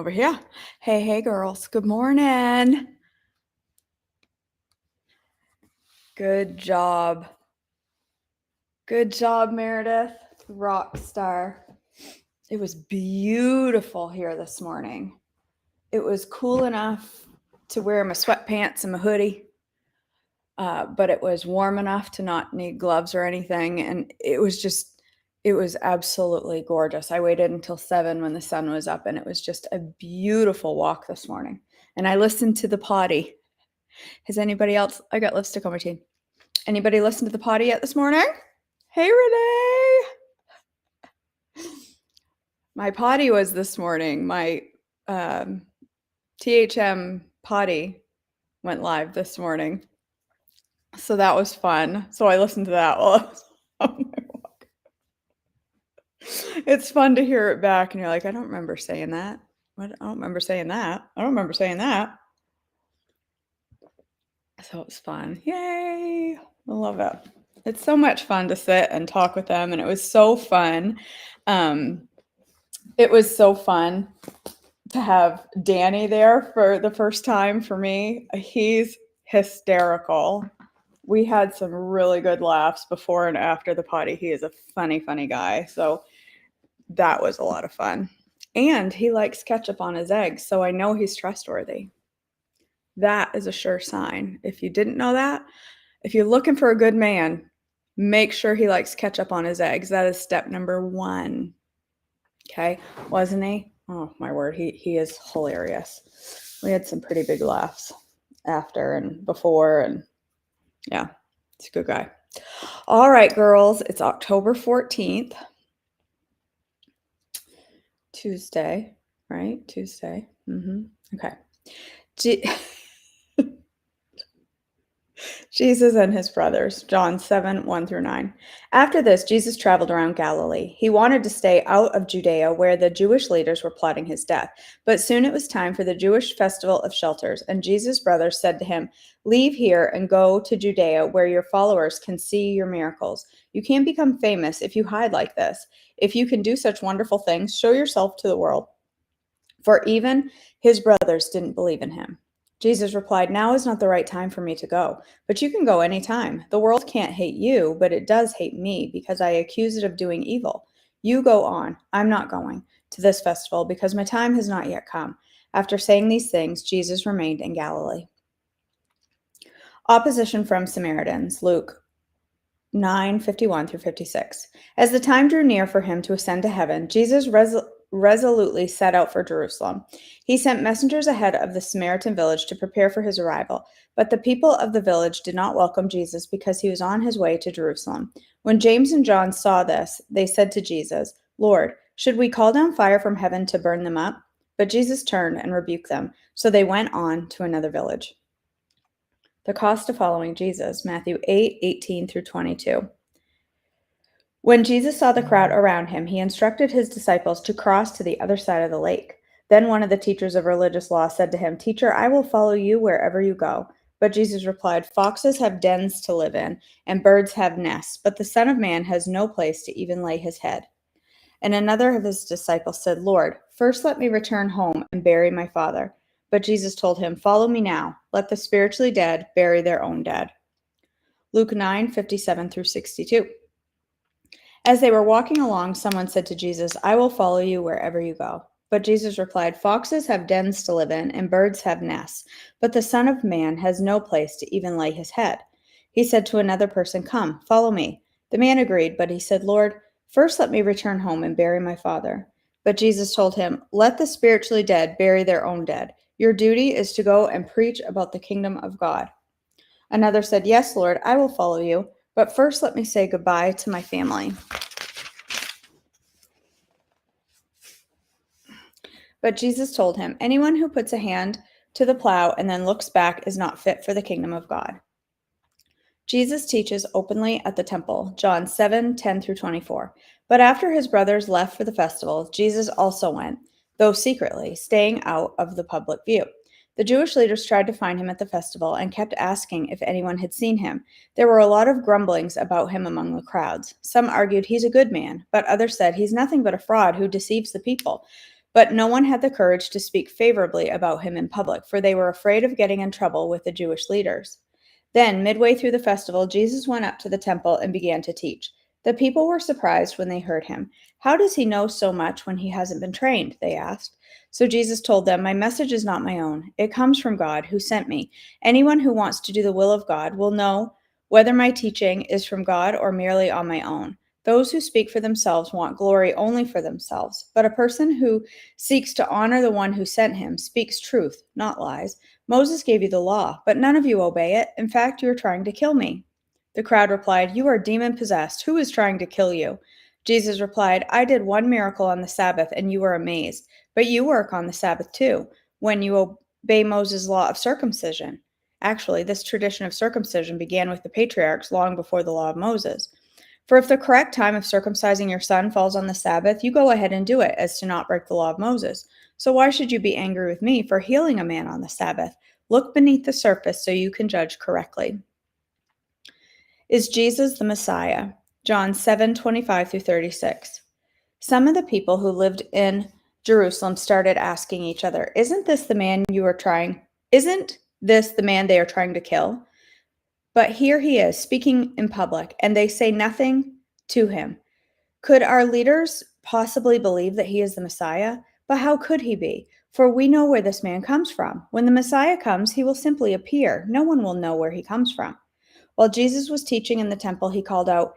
over here. Hey, girls. Good morning. Good job. Good job, Meredith. Rock star. It was beautiful here this morning. It was cool enough to wear my sweatpants and my hoodie, but it was warm enough to not need gloves or anything. And it was absolutely gorgeous. I waited until 7 when the sun was up, and it was just a beautiful walk this morning. And I listened to the potty. Has anybody else? I got lipstick on my teeth. Anybody listen to the potty yet this morning? Hey, Renee. My potty was this morning. My THM potty went live this morning. So that was fun. So I listened to that while I was on my walk. It's fun to hear it back and you're like, I don't remember saying that. I don't remember saying that. I don't remember saying that. So it was fun. Yay. I love it. It's so much fun to sit and talk with them, and it was so fun. It was so fun to have Danny there for the first time for me. He's hysterical. We had some really good laughs before and after the potty. He is a funny guy. So that was a lot of fun. And he likes ketchup on his eggs, so I know he's trustworthy. That is a sure sign. If you didn't know that, if you're looking for a good man, make sure he likes ketchup on his eggs. That is step number 1. Okay, wasn't he? Oh my word, he is hilarious. We had some pretty big laughs after and before, and yeah, it's a good guy. All right, girls, it's October 14th. Tuesday, right? Tuesday. Okay. Jesus and his brothers, John 7, 1-9. After this, Jesus traveled around Galilee. He wanted to stay out of Judea, where the Jewish leaders were plotting his death. But soon it was time for the Jewish festival of shelters, and Jesus' brothers said to him, "Leave here and go to Judea, where your followers can see your miracles. You can't become famous if you hide like this. If you can do such wonderful things, show yourself to the world." For even his brothers didn't believe in him. Jesus replied, "Now is not the right time for me to go, but you can go any time. The world can't hate you, but it does hate me because I accuse it of doing evil. You go on. I'm not going to this festival because my time has not yet come." After saying these things, Jesus remained in Galilee. Opposition from Samaritans, Luke 9:51-56. As the time drew near for him to ascend to heaven, Jesus resolutely set out for Jerusalem. He sent messengers ahead of the Samaritan village to prepare for his arrival, but the people of the village did not welcome Jesus because he was on his way to Jerusalem. When James and John saw this, they said to Jesus, "Lord, should we call down fire from heaven to burn them up?" But Jesus turned and rebuked them, so they went on to another village. The cost of following Jesus, Matthew 8:18-22. When Jesus saw the crowd around him, he instructed his disciples to cross to the other side of the lake. Then one of the teachers of religious law said to him, "Teacher, I will follow you wherever you go." But Jesus replied, "Foxes have dens to live in, and birds have nests, but the Son of Man has no place to even lay his head." And another of his disciples said, "Lord, first let me return home and bury my father." But Jesus told him, "Follow me now. Let the spiritually dead bury their own dead." Luke 9:57-62. As they were walking along, someone said to Jesus, "I will follow you wherever you go." But Jesus replied, "Foxes have dens to live in, and birds have nests, but the Son of Man has no place to even lay his head." He said to another person, "Come, follow me." The man agreed, but he said, "Lord, first let me return home and bury my father." But Jesus told him, "Let the spiritually dead bury their own dead. Your duty is to go and preach about the kingdom of God." Another said, "Yes, Lord, I will follow you, but first let me say goodbye to my family." But Jesus told him, "Anyone who puts a hand to the plow and then looks back is not fit for the kingdom of God." Jesus teaches openly at the temple, John 7:10-24. But after his brothers left for the festival, Jesus also went, though secretly, staying out of the public view. The Jewish leaders tried to find him at the festival and kept asking if anyone had seen him. There were a lot of grumblings about him among the crowds. Some argued he's a good man, but others said he's nothing but a fraud who deceives the people. But no one had the courage to speak favorably about him in public, for they were afraid of getting in trouble with the Jewish leaders. Then, midway through the festival, Jesus went up to the temple and began to teach. The people were surprised when they heard him. "How does he know so much when he hasn't been trained?" they asked. So Jesus told them, "My message is not my own. It comes from God who sent me. Anyone who wants to do the will of God will know whether my teaching is from God or merely on my own. Those who speak for themselves want glory only for themselves, but a person who seeks to honor the one who sent him speaks truth, not lies. Moses gave you the law, but none of you obey it. In fact, you are trying to kill me." The crowd replied, "You are demon possessed. Who is trying to kill you?" Jesus replied, "I did one miracle on the Sabbath, and you are amazed. But you work on the Sabbath too, when you obey Moses' law of circumcision. Actually, this tradition of circumcision began with the patriarchs long before the law of Moses. For if the correct time of circumcising your son falls on the Sabbath, you go ahead and do it, as to not break the law of Moses. So why should you be angry with me for healing a man on the Sabbath? Look beneath the surface so you can judge correctly." Is Jesus the Messiah? John 7:25 through 36. Some of the people who lived in Jerusalem started asking each other, Isn't this the man they are trying to kill? But here he is, speaking in public, and they say nothing to him. Could our leaders possibly believe that he is the Messiah? But how could he be? For we know where this man comes from. When the Messiah comes, he will simply appear. No one will know where he comes from. While Jesus was teaching in the temple, he called out,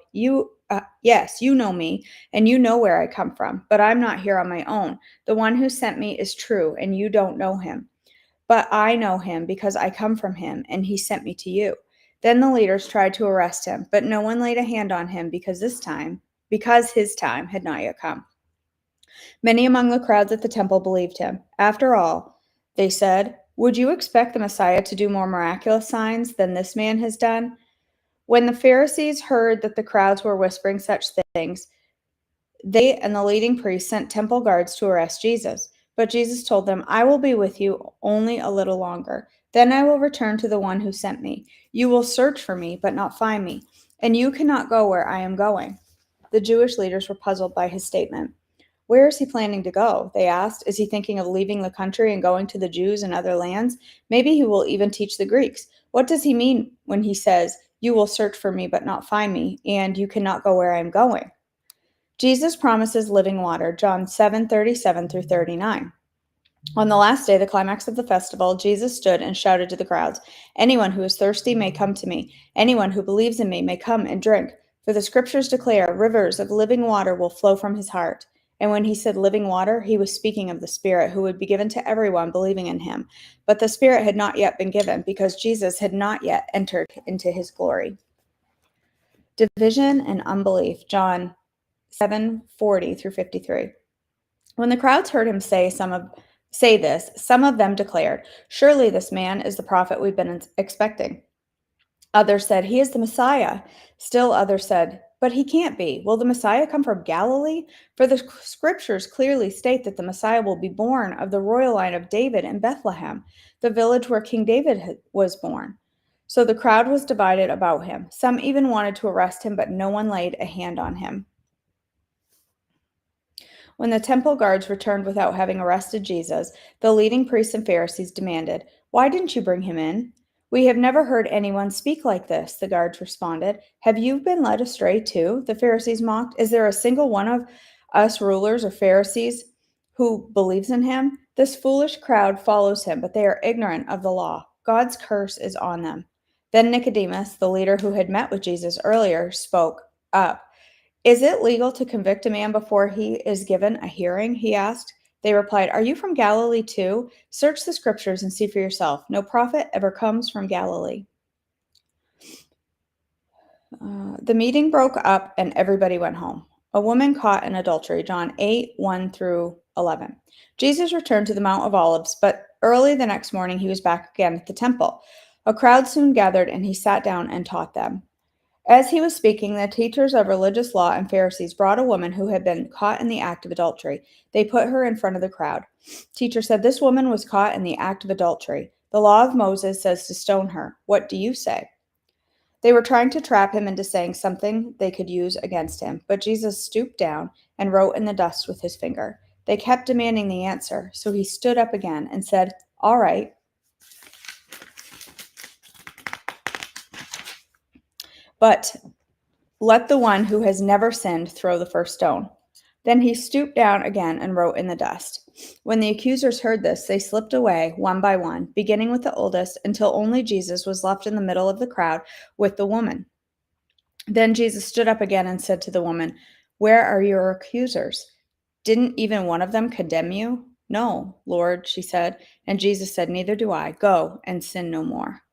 Yes, you know me, and you know where I come from, but I'm not here on my own. The one who sent me is true, and you don't know him. But I know him because I come from him, and he sent me to you." Then the leaders tried to arrest him, but no one laid a hand on him because his time had not yet come. Many among the crowds at the temple believed him. "After all," they said, "would you expect the Messiah to do more miraculous signs than this man has done?" When the Pharisees heard that the crowds were whispering such things, they and the leading priests sent temple guards to arrest Jesus. But Jesus told them, "I will be with you only a little longer. Then I will return to the one who sent me. You will search for me, but not find me, and you cannot go where I am going." The Jewish leaders were puzzled by his statement. "Where is he planning to go?" they asked. "Is he thinking of leaving the country and going to the Jews in other lands? Maybe he will even teach the Greeks. What does he mean when he says, 'You will search for me but not find me,' and 'you cannot go where I am going'?" Jesus promises living water, John 7:37 through 39. On the last day, the climax of the festival, Jesus stood and shouted to the crowds, "Anyone who is thirsty may come to me. Anyone who believes in me may come and drink. For the scriptures declare rivers of living water will flow from his heart." And when he said living water, he was speaking of the Spirit who would be given to everyone believing in him. But the Spirit had not yet been given because Jesus had not yet entered into his glory. Division and unbelief, John 7:40 through 53. When the crowds heard him say this, some of them declared, "Surely this man is the prophet we've been expecting." Others said, "He is the Messiah." Still others said, "But he can't be. Will the Messiah come from Galilee? For the scriptures clearly state that the Messiah will be born of the royal line of David in Bethlehem, the village where King David was born." So the crowd was divided about him. Some even wanted to arrest him, but no one laid a hand on him. When the temple guards returned without having arrested Jesus, the leading priests and Pharisees demanded, "Why didn't you bring him in?" "We have never heard anyone speak like this," the guards responded. "Have you been led astray too?" the Pharisees mocked. "Is there a single one of us rulers or Pharisees who believes in him? This foolish crowd follows him, but they are ignorant of the law. God's curse is on them." Then Nicodemus, the leader who had met with Jesus earlier, spoke up. "Is it legal to convict a man before he is given a hearing?" he asked. They replied, "Are you from Galilee too? Search the scriptures and see for yourself. No prophet ever comes from Galilee." The meeting broke up and everybody went home. A woman caught in adultery, John 8:1 through 11. Jesus returned to the Mount of Olives, but early the next morning he was back again at the temple. A crowd soon gathered and he sat down and taught them. As he was speaking, the teachers of religious law and Pharisees brought a woman who had been caught in the act of adultery. They put her in front of the crowd. Teacher said, "This woman was caught in the act of adultery. The law of Moses says to stone her. What do you say?" They were trying to trap him into saying something they could use against him, but Jesus stooped down and wrote in the dust with his finger. They kept demanding the answer, so he stood up again and said, "All right, but let the one who has never sinned throw the first stone." Then he stooped down again and wrote in the dust. When the accusers heard this, they slipped away one by one, beginning with the oldest, until only Jesus was left in the middle of the crowd with the woman. Then Jesus stood up again and said to the woman, "Where are your accusers? Didn't even one of them condemn you?" "No, Lord," she said. And Jesus said, "Neither do I. Go and sin no more."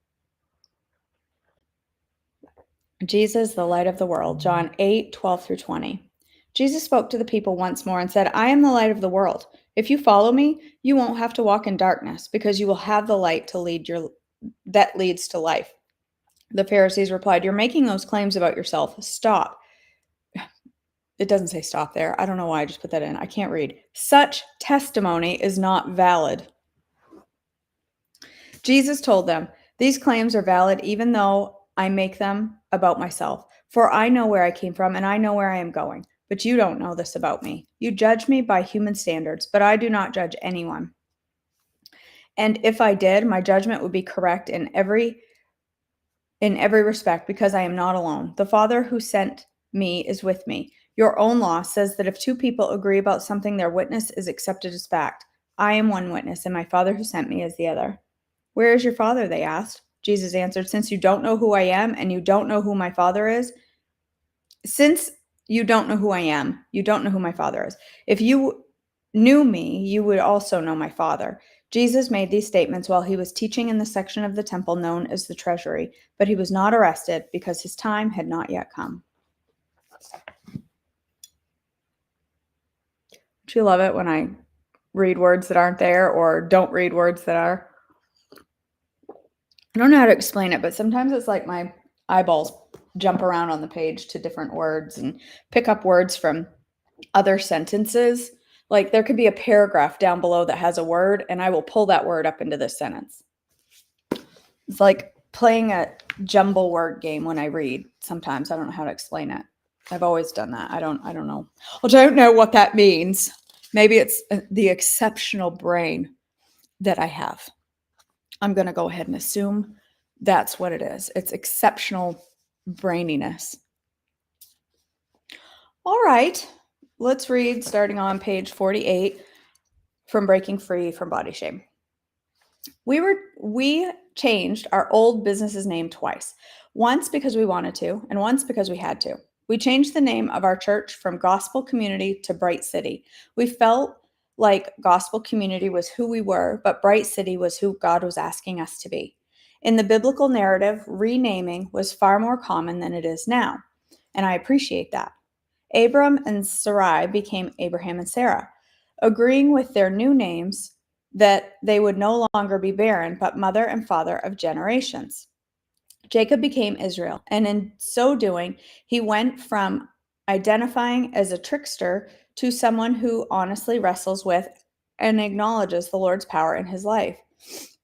Jesus, the light of the world. John 8:12-20. Jesus spoke to the people once more and said, "I am the light of the world. If you follow me, you won't have to walk in darkness, because you will have the light that leads to life." The Pharisees replied, "You're making those claims about yourself. Stop." It doesn't say stop there. I don't know why I just put that in. I can't read. "Such testimony is not valid." Jesus told them, "These claims are valid even though I make them about myself. For I know where I came from and I know where I am going. But you don't know this about me. You judge me by human standards, but I do not judge anyone. And if I did, my judgment would be correct in every respect, because I am not alone. The Father who sent me is with me. Your own law says that if two people agree about something, their witness is accepted as fact. I am one witness, and my Father who sent me is the other." "Where is your Father?" they asked. Jesus answered, "Since you don't know who I am and you don't know who my Father is, since you don't know who I am, you don't know who my Father is. If you knew me, you would also know my Father." Jesus made these statements while he was teaching in the section of the temple known as the treasury, but he was not arrested because his time had not yet come. Do you love it when I read words that aren't there or don't read words that are? I don't know how to explain it, but sometimes it's like my eyeballs jump around on the page to different words and pick up words from other sentences. Like there could be a paragraph down below that has a word, and I will pull that word up into this sentence. It's like playing a jumble word game when I read. Sometimes I don't know how to explain it. I've always done that. I don't know. I don't know what that means. Maybe it's the exceptional brain that I have. I'm going to go ahead and assume that's what it is. It's exceptional braininess. All right. Let's read starting on page 48 from Breaking Free from Body Shame. We changed our old business's name twice. Once because we wanted to, and once because we had to. We changed the name of our church from Gospel Community to Bright City. We felt like Gospel Community was who we were, but Bright City was who God was asking us to be. In the biblical narrative, renaming was far more common than it is now, and I appreciate that. Abram and Sarai became Abraham and Sarah, agreeing with their new names that they would no longer be barren, but mother and father of generations. Jacob became Israel, and in so doing, he went from identifying as a trickster to someone who honestly wrestles with and acknowledges the Lord's power in his life.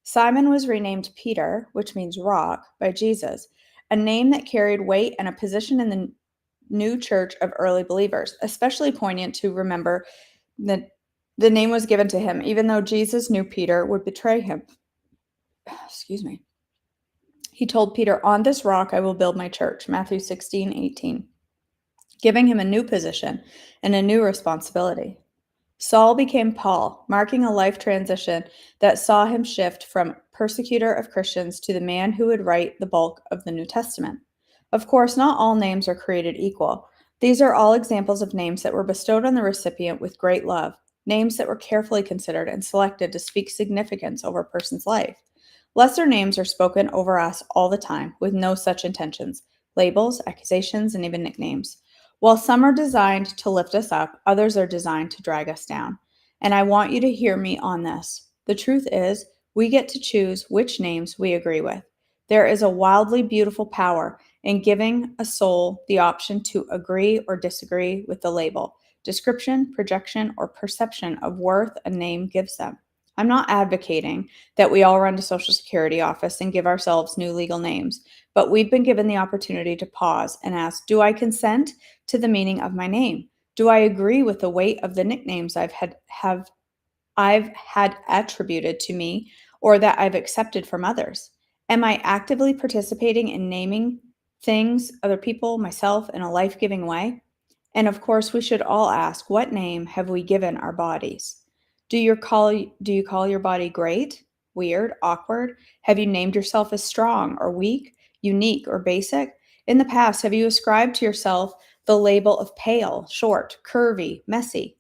Simon was renamed Peter, which means rock, by Jesus, a name that carried weight and a position in the new church of early believers, especially poignant to remember that the name was given to him, even though Jesus knew Peter would betray him. Excuse me. He told Peter, "On this rock I will build my church," Matthew 16:18, giving him a new position and a new responsibility. Saul became Paul, marking a life transition that saw him shift from persecutor of Christians to the man who would write the bulk of the New Testament. Of course, not all names are created equal. These are all examples of names that were bestowed on the recipient with great love, names that were carefully considered and selected to speak significance over a person's life. Lesser names are spoken over us all the time with no such intentions: labels, accusations, and even nicknames. While some are designed to lift us up, others are designed to drag us down. And I want you to hear me on this. The truth is, we get to choose which names we agree with. There is a wildly beautiful power in giving a soul the option to agree or disagree with the label, description, projection, or perception of worth a name gives them. I'm not advocating that we all run to Social Security office and give ourselves new legal names, but we've been given the opportunity to pause and ask, do I consent to the meaning of my name? Do I agree with the weight of the nicknames I've had attributed to me or that I've accepted from others? Am I actively participating in naming things, other people, myself in a life-giving way? And of course, we should all ask, what name have we given our bodies? Do you call your body great, weird, awkward? Have you named yourself as strong or weak, unique or basic? In the past, have you ascribed to yourself the label of pale, short, curvy, messy?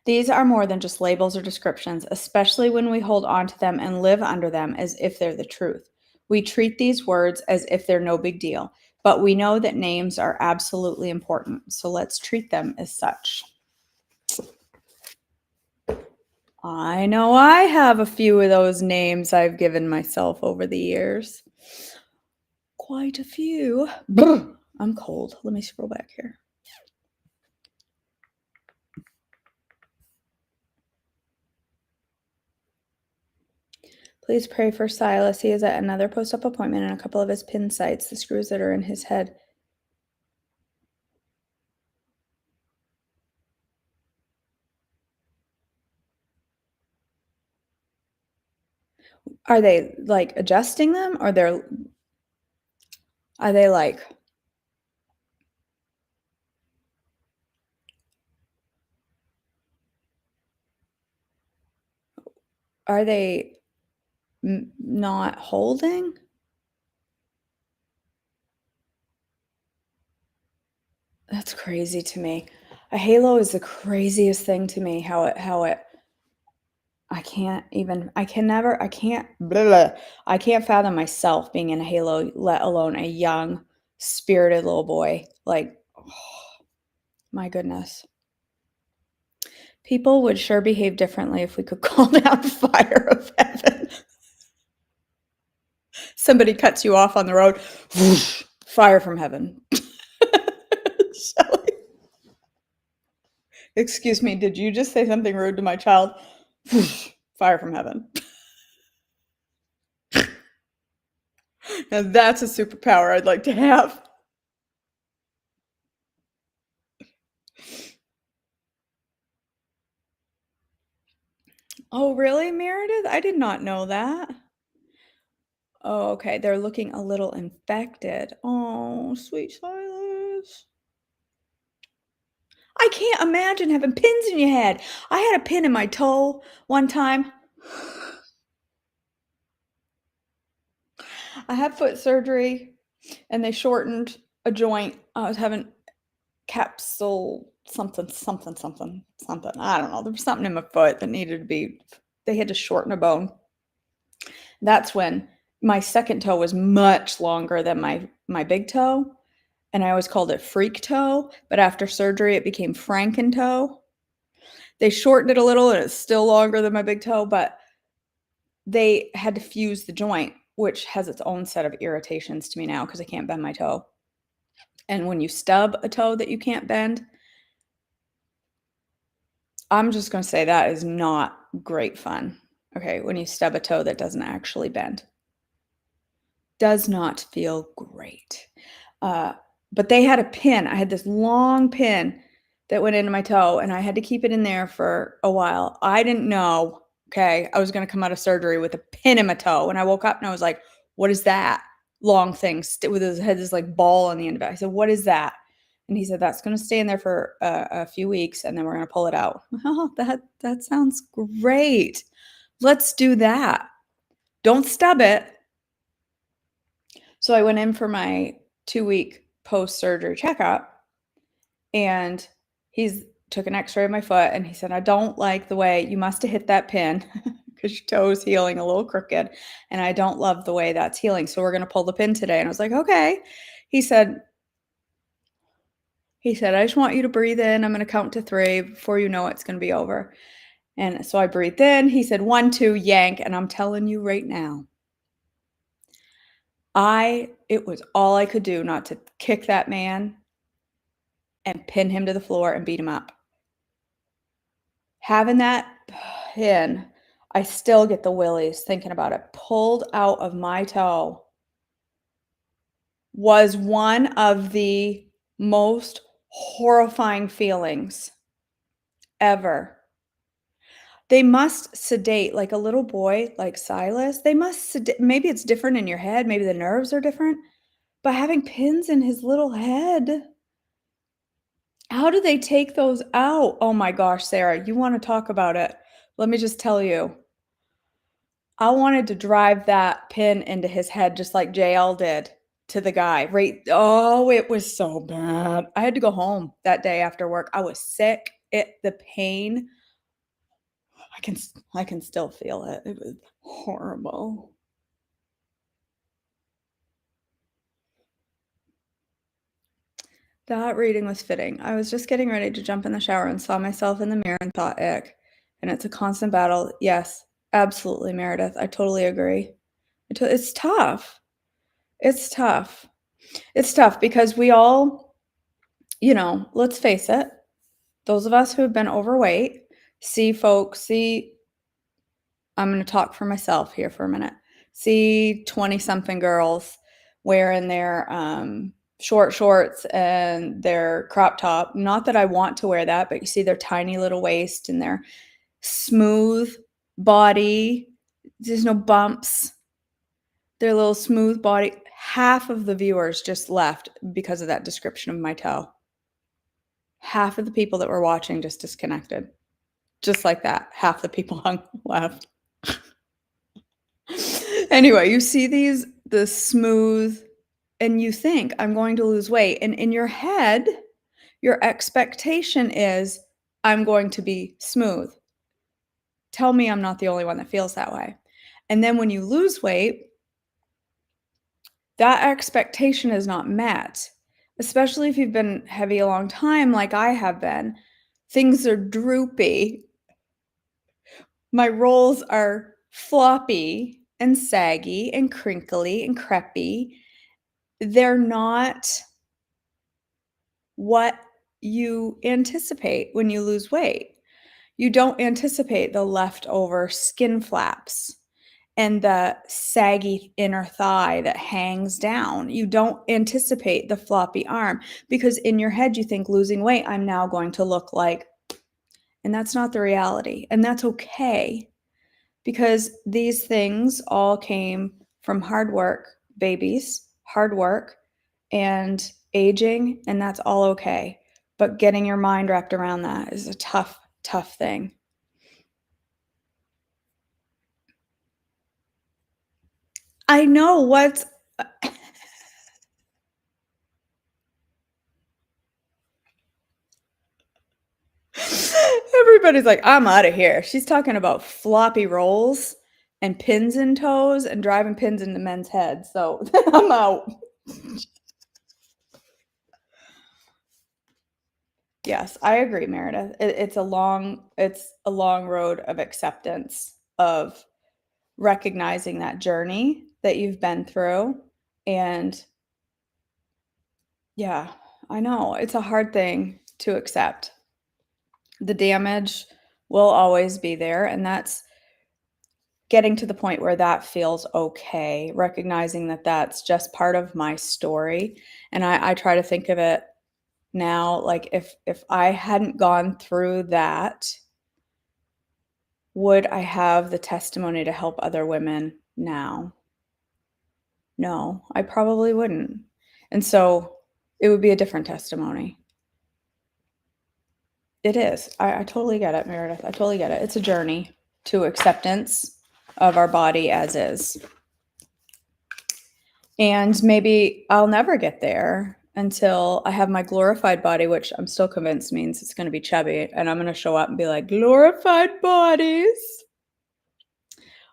These are more than just labels or descriptions, especially when we hold on to them and live under them as if they're the truth. We treat these words as if they're no big deal, but we know that names are absolutely important, so let's treat them as such. I know I have a few of those names I've given myself over the years. Quite a few. I'm cold. Let me scroll back here. Please pray for Silas. He is at another post-op appointment and a couple of his pin sites, the screws that are in his head. Are they like adjusting them or are they like are they not holding? That's crazy to me. A halo is the craziest thing to me. I can't even, I can never, I can't, blah, blah. I can't fathom myself being in a halo, let alone a young, spirited little boy. Like, oh, my goodness. People would sure behave differently if we could call down fire of heaven. Somebody cuts you off on the road, whoosh, fire from heaven. Shelley. Excuse me, did you just say something rude to my child? Whoosh, fire from heaven. Now that's a superpower I'd like to have. Oh, really, Meredith? I did not know that. Oh, okay. They're looking a little infected. Oh, sweet Silas. I can't imagine having pins in your head. I had a pin in my toe one time. I had foot surgery and they shortened a joint. I was having capsule something, something, something, something. I don't know. There was something in my foot that needed to be, they had to shorten a bone. That's when my second toe was much longer than my big toe. And I always called it freak toe. But after surgery, it became Franken toe. They shortened it a little and it's still longer than my big toe, but they had to fuse the joint, which has its own set of irritations to me now because I can't bend my toe. And when you stub a toe that you can't bend, I'm just going to say that is not great fun. Okay, when you stub a toe that doesn't actually bend. Does not feel great. But they had a pin. I had this long pin that went into my toe, and I had to keep it in there for a while. I didn't know, okay, I was going to come out of surgery with a pin in my toe. And I woke up and I was like, what is that long thing with his head, this like ball on the end of it? I said, what is that? And he said, that's going to stay in there for a few weeks, and then we're going to pull it out. Oh, that sounds great. Let's do that. Don't stub it. So I went in for my 2-week post-surgery checkup, and he's took an x-ray of my foot, and he said, I don't like the way you must have hit that pin because your toe is healing a little crooked, and I don't love the way that's healing. So we're going to pull the pin today. And I was like, okay. He said, I just want you to breathe in. I'm going to count to 3 before you know it's going to be over. And so I breathed in. He said, 1, 2, yank. And I'm telling you right now, it was all I could do not to kick that man and pin him to the floor and beat him up. Having that pin, I still get the willies thinking about it, pulled out of my toe, was one of the most horrifying feelings ever. They must sedate like a little boy like Silas, they must maybe it's different in your head, maybe the nerves are different, but having pins in his little head, how do they take those out? Oh my gosh, Sarah, you wanna talk about it. Let me just tell you, I wanted to drive that pin into his head just like JL did to the guy, right? Oh, it was so bad. I had to go home that day after work. I was sick. The pain, I can still feel it. It was horrible. That reading was fitting. I was just getting ready to jump in the shower and saw myself in the mirror and thought, ick. And it's a constant battle. Yes, absolutely, Meredith. I totally agree. It's tough. It's tough. It's tough because we all, let's face it, those of us who have been overweight see, I'm going to talk for myself here for a minute, see 20 something girls wearing their short shorts and their crop top. Not that I want to wear that, but you see their tiny little waist and their smooth body. There's no bumps. Their little smooth body. Half of the viewers just left because of that description of my toe. Half of the people that were watching just disconnected. Just like that. Half the people left. Anyway, you see the smooth, and you think, I'm going to lose weight. And in your head, your expectation is, I'm going to be smooth. Tell me I'm not the only one that feels that way. And then when you lose weight, that expectation is not met, especially if you've been heavy a long time like I have been. Things are droopy. My rolls are floppy and saggy and crinkly and crepey. They're not what you anticipate when you lose weight. You don't anticipate the leftover skin flaps and the saggy inner thigh that hangs down. You don't anticipate the floppy arm because in your head you think losing weight, I'm now going to look like, and that's not the reality. And that's okay because these things all came from hard work, babies, hard work and aging, and that's all okay. But getting your mind wrapped around that is a tough, tough thing. I know what's everybody's like, I'm out of here. She's talking about floppy rolls and pins in toes and driving pins into men's heads. So I'm out. Yes, I agree, Meredith. It's a long road of acceptance, of recognizing that journey that you've been through. And yeah, I know it's a hard thing to accept. The damage will always be there. And that's getting to the point where that feels okay, recognizing that that's just part of my story. And I try to think of it now like if I hadn't gone through that, would I have the testimony to help other women now? No, I probably wouldn't. And so it would be a different testimony. It is. I totally get it, Meredith. I totally get it. It's a journey to acceptance of our body as is. And maybe I'll never get there until I have my glorified body, which I'm still convinced means it's going to be chubby. And I'm going to show up and be like, glorified bodies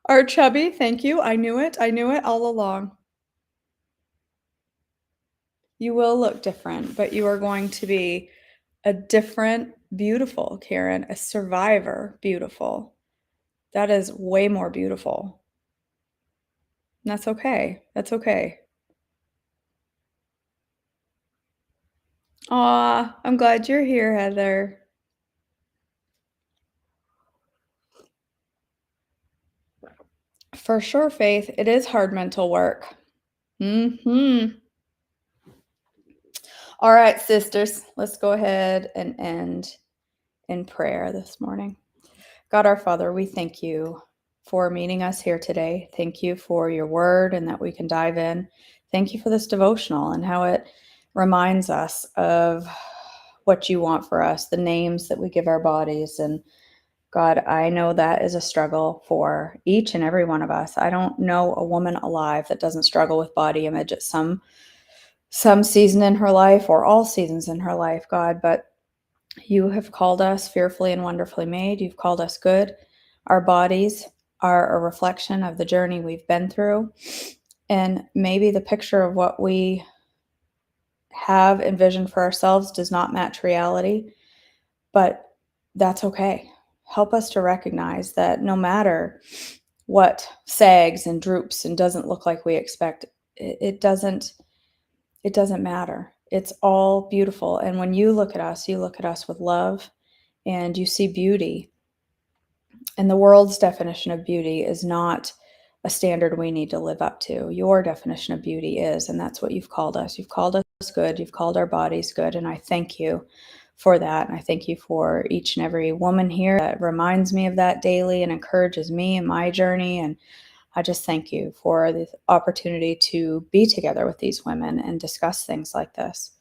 are chubby. Thank you. I knew it. I knew it all along. You will look different, but you are going to be a different, beautiful Karen, a survivor, beautiful. That is way more beautiful. And that's okay. That's okay. Aw, I'm glad you're here, Heather. For sure, Faith, it is hard mental work. All right, sisters, let's go ahead and end in prayer this morning. God our Father, we thank you for meeting us here today. Thank you for your word and that we can dive in. Thank you for this devotional and how it reminds us of what you want for us, the names that we give our bodies. And God, I know that is a struggle for each and every one of us. I don't know a woman alive that doesn't struggle with body image at some season in her life or all seasons in her life, God, but you have called us fearfully and wonderfully made. You've called us good. Our bodies are a reflection of the journey we've been through. And maybe the picture of what we have envisioned for ourselves does not match reality, but that's okay. Help us to recognize that no matter what sags and droops and doesn't look like we expect, it doesn't matter. It's all beautiful. And when you look at us with love and you see beauty. And the world's definition of beauty is not a standard we need to live up to. Your definition of beauty is, and that's what you've called us. You've called us good. You've called our bodies good. And I thank you for that. And I thank you for each and every woman here that reminds me of that daily and encourages me in my journey. And I just thank you for the opportunity to be together with these women and discuss things like this.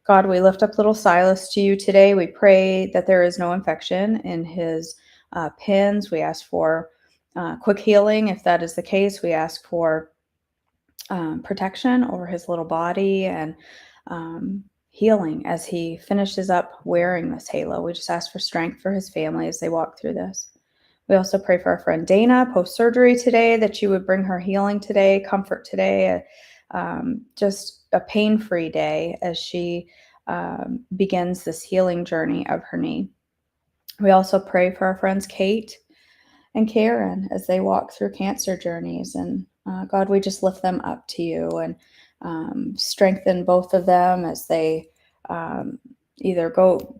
God, we lift up little Silas to you today. We pray that there is no infection in his pins. We ask for quick healing. If that is the case, we ask for protection over his little body and healing as he finishes up wearing this halo. We just ask for strength for his family as they walk through this. We also pray for our friend Dana post-surgery today, that you would bring her healing today, comfort today, just a pain-free day as she begins this healing journey of her knee. We also pray for our friends Kate and Karen as they walk through cancer journeys. And God, we just lift them up to you and strengthen both of them as they either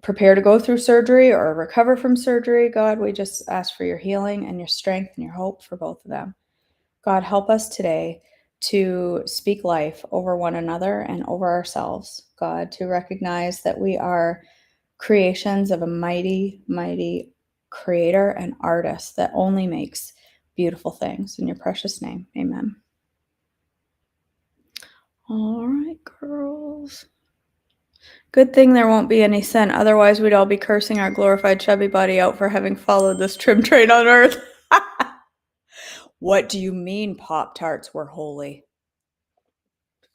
prepare to go through surgery or recover from surgery. God, we just ask for your healing and your strength and your hope for both of them. God, help us today to speak life over one another and over ourselves. God, to recognize that we are creations of a mighty, mighty creator and artist that only makes beautiful things. In your precious name, amen. All right, girls. Good thing there won't be any sin. Otherwise, we'd all be cursing our glorified chubby body out for having followed this trim train on earth. What do you mean Pop-Tarts were holy?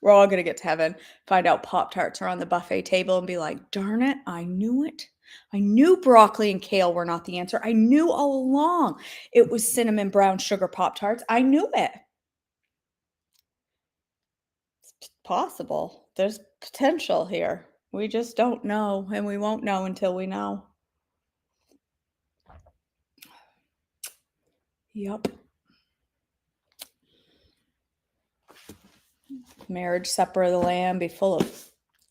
We're all going to get to heaven, find out Pop-Tarts are on the buffet table and be like, darn it, I knew it. I knew broccoli and kale were not the answer. I knew all along it was cinnamon brown sugar Pop-Tarts. I knew it. It's possible. There's potential here. We just don't know, and we won't know until we know. Yep. Marriage supper of the Lamb be full of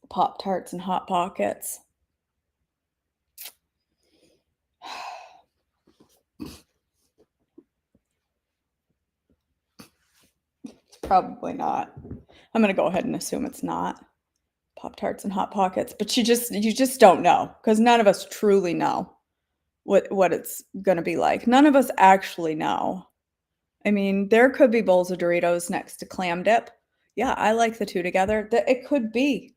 Pop-Tarts and Hot Pockets. Probably not. I'm going to go ahead and assume it's not Pop-Tarts and Hot Pockets, but you just don't know, because none of us truly know what it's going to be like. None of us actually know. I mean, there could be bowls of Doritos next to clam dip. Yeah, I like the two together. It could be.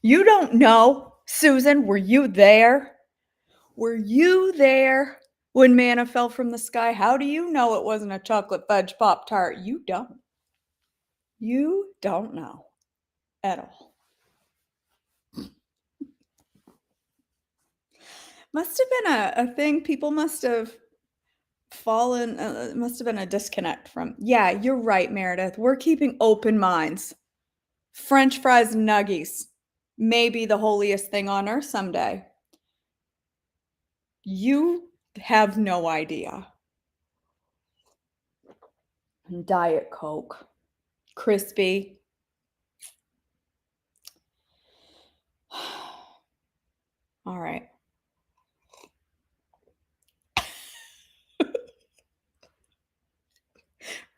You don't know. Susan, were you there? Were you there when manna fell from the sky? How do you know it wasn't a chocolate fudge Pop-Tart? You don't. You don't know at all. Must have been a thing. People must have fallen, must have been a disconnect from. Yeah, you're right, Meredith. We're keeping open minds. French fries and nuggies may be the holiest thing on earth someday. You have no idea. Diet Coke. Crispy. All right.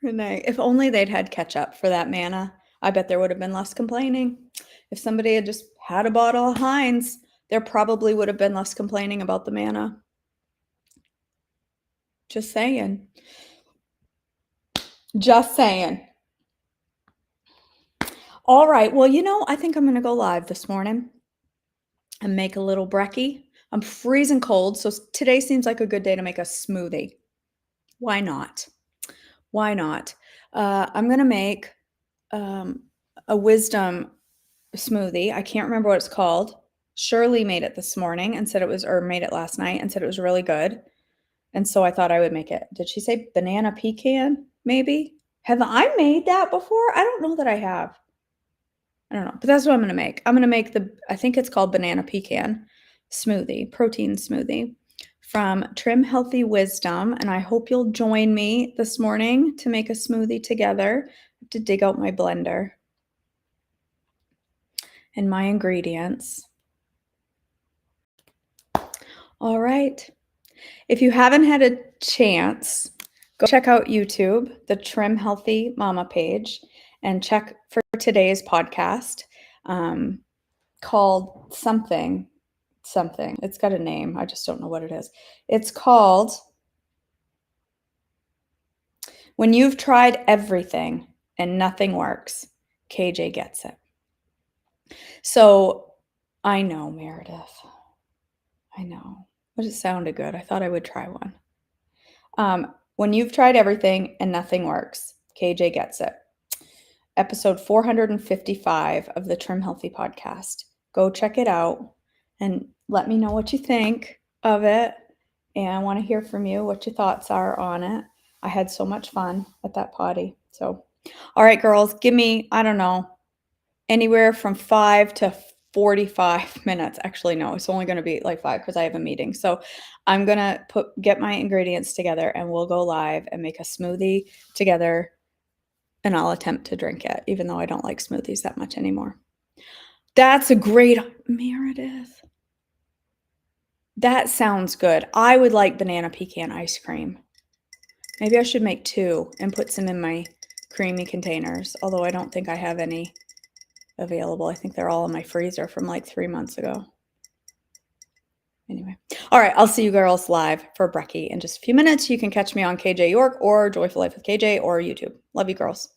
Renee, if only they'd had ketchup for that manna, I bet there would have been less complaining. If somebody had just had a bottle of Heinz, there probably would have been less complaining about the manna. Just saying. Just saying. All right. Well, I think I'm going to go live this morning and make a little brekkie. I'm freezing cold, so today seems like a good day to make a smoothie. Why not? Why not? I'm going to make a wisdom smoothie. I can't remember what it's called. Shirley made it this morning and said made it last night and said it was really good. And so I thought I would make it. Did she say banana pecan? Maybe? Have I made that before? I don't know that I have. I don't know, but that's what I'm going to make. I'm going to make I think it's called banana pecan smoothie, protein smoothie from Trim Healthy Wisdom. And I hope you'll join me this morning to make a smoothie together. I have to dig out my blender and my ingredients. All right. If you haven't had a chance, go check out YouTube, the Trim Healthy Mama page, and check for today's podcast called something. It's got a name. I just don't know what it is. It's called When You've Tried Everything and Nothing Works, KJ Gets It. So I know, Meredith. I know. But it sounded good. I thought I would try one. When You've Tried Everything and Nothing Works, KJ Gets It. Episode 455 of the Trim Healthy podcast. Go check it out and let me know what you think of it. And I want to hear from you, what your thoughts are on it. I had so much fun at that potty. So, all right, girls, give me, I don't know, anywhere from 5 to 45 minutes. Actually, no, it's only going to be like 5 because I have a meeting. So I'm going to get my ingredients together and we'll go live and make a smoothie together. And I'll attempt to drink it, even though I don't like smoothies that much anymore. That's a great, Meredith. That sounds good. I would like banana pecan ice cream. Maybe I should make 2 and put some in my creamy containers, although I don't think I have any available. I think they're all in my freezer from like 3 months ago. Anyway. All right. I'll see you girls live for brekkie in just a few minutes. You can catch me on KJ York or Joyful Life with KJ or YouTube. Love you, girls.